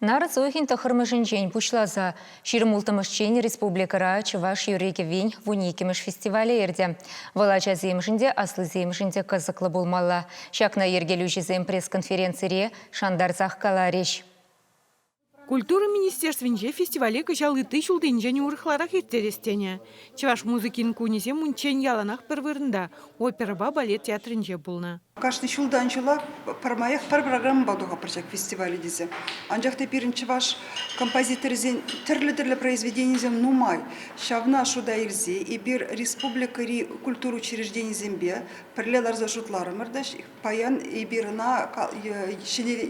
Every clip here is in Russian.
Нарыз ойхин тахырмышын жен пушлаза. Ширмултымышчен республикара Чуваш юрекевин вуникимыш фестивалі ерде. Валача земшінде, аслы земшінде қызықлы болмалла. Шакна ергелуші зем пресс-конференцире Шандарзах калареш. Культура министерствинже фестивале кычалы тыщулден және урыхларах ертерестене. Чуваш музыкин кунизе мунчен яланах первырында опера балет театринже булна. Каждый шулдан чула пармаях пар программа бадуга парчак фестивале дизе. Анжахта пиринчи ваш композиторизен тірлі произведениезем нумай. Шавна шуда ирзе и бир республикари культуру учреждений зембе пірлелар за шутлары мырдаш паян и бирна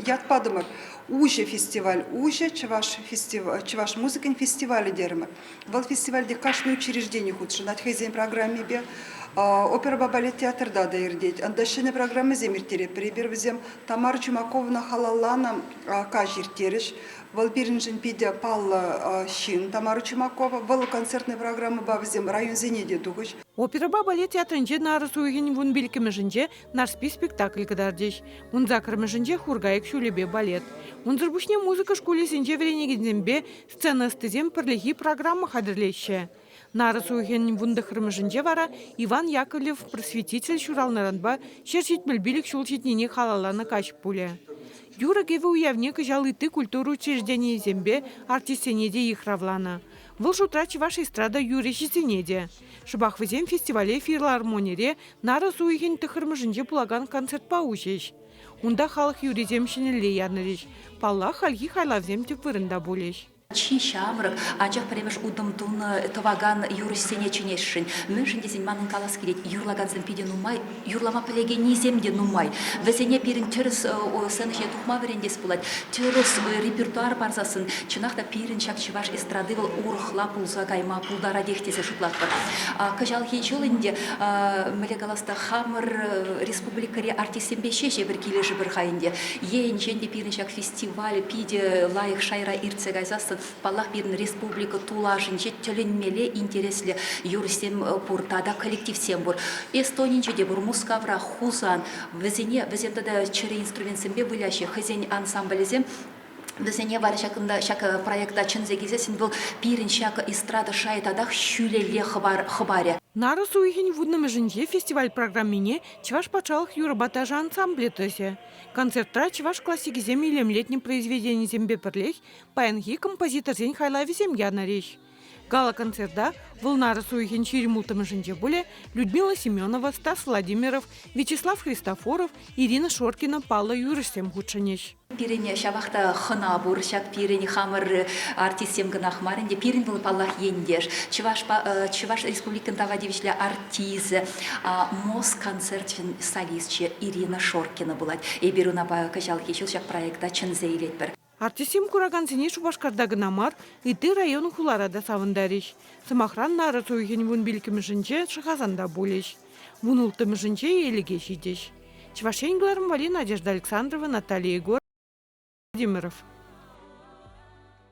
ятпадымыр. Уже фестиваль, уже чуваш музыкин фестивале дермы. Вал фестивальде каждое учреждение худши. Над хозяин программе бе опера балет театр да ирдеть. Андашины программы земиртере. Прибер взем Тамара Чумаковна халалана кажиртереш. Вал биринжин пиде палла щин Тамара Чумакова. Вал концертной программы бавзем район зенеде дугуч. Опера балет театринже нарыс уйген вун билкіміжінже нарспи спектакль кадардеш. Вун закрымыжінже хургайк шулебе балет. Вун зырбушне музыка школесінже вренегізембе сцена стызем пірлігі программа хадырлеші. Нарыс уйген вундахрымыжінже вара Иван Яковлев просветитель шуралнаранба шершит білбілік шулчетнене халалана кашып пуле. Юра геве уявне кыжалыты культуру учреждения зембе артистенеде ихравлана. Выл шутрачы ваша эстрада юрешесенеде. Шыбах візем фестивале филармонире нарыс уйген тахырмыжынже пулаган концерт паушеш. Унда халық юреземшінеле яныреш. Палла хальги хайлавзем теп вырында болеш. Чи шамрак, анчах премеш удымтун товаган юрисене чинешшин. Мünшин десен манын калас келет, юрлаган земпиде нумай, юрлама пілеге низемде нумай. Везене пирин түріс сәнішне тухма верендес булат, түріс репертуар барзасын, чынақта пирин шак чываш эстрадывал урхла пулса кайма пулдара дехтесе шутлатпар. Кажал хейчул инде, міле каласта хамыр республикаре артисембе шеше бір келеші бір хайынде. Ейн женде пирин шак фестиваль, пиде лайық шайра ирце гайзасын, Паллах бирин республика тулашынче төленмеле интереслі юрсем пуртада коллективсем бур. Эстонинче де бур мускавра хузан. Везенде да чыре инструментсембе вылящи хызен ансамблезем. Везене бар шакында шак проекта чынзегизесин был пирин шак эстрада шайтадах шүлеле хабаре. Нарыс уйген вуднымыжынже фестиваль программине Чуваш пачалых юрабатажа ансамбле төсе. Концертра Чуваш классикизем илемлетним произведением зембе пірлех, паянги композитор зен хайлавизем янареш. Гала концерта был нарыс уйген чиримултымыжынже боле Людмила Семенова, Стас Владимиров, Вячеслав Христофоров, Ирина Шоркина, Палла Юрисем худшанеш. Пирене шавахта хына бур, шак пирене хамыр артистем гынахмарынде, пирен был паллах ендеш. Чуваш республикан тавадевичле артиз, мос концертен солистче Ирина Шоркина булат. Эберуна ба кажал хечил шак проекта чынзейлет бір. Артистем кураган сене Шубашкарда гынамар, иты район хуларада савындареш. Самахран нарыс уйген вун билкіміжінже шахазанда болеш. Вун ултымыжынже еліге жидеш. Чувашен Гларым Вали, Надежда Александрова, Наталья Егор, Владимиров.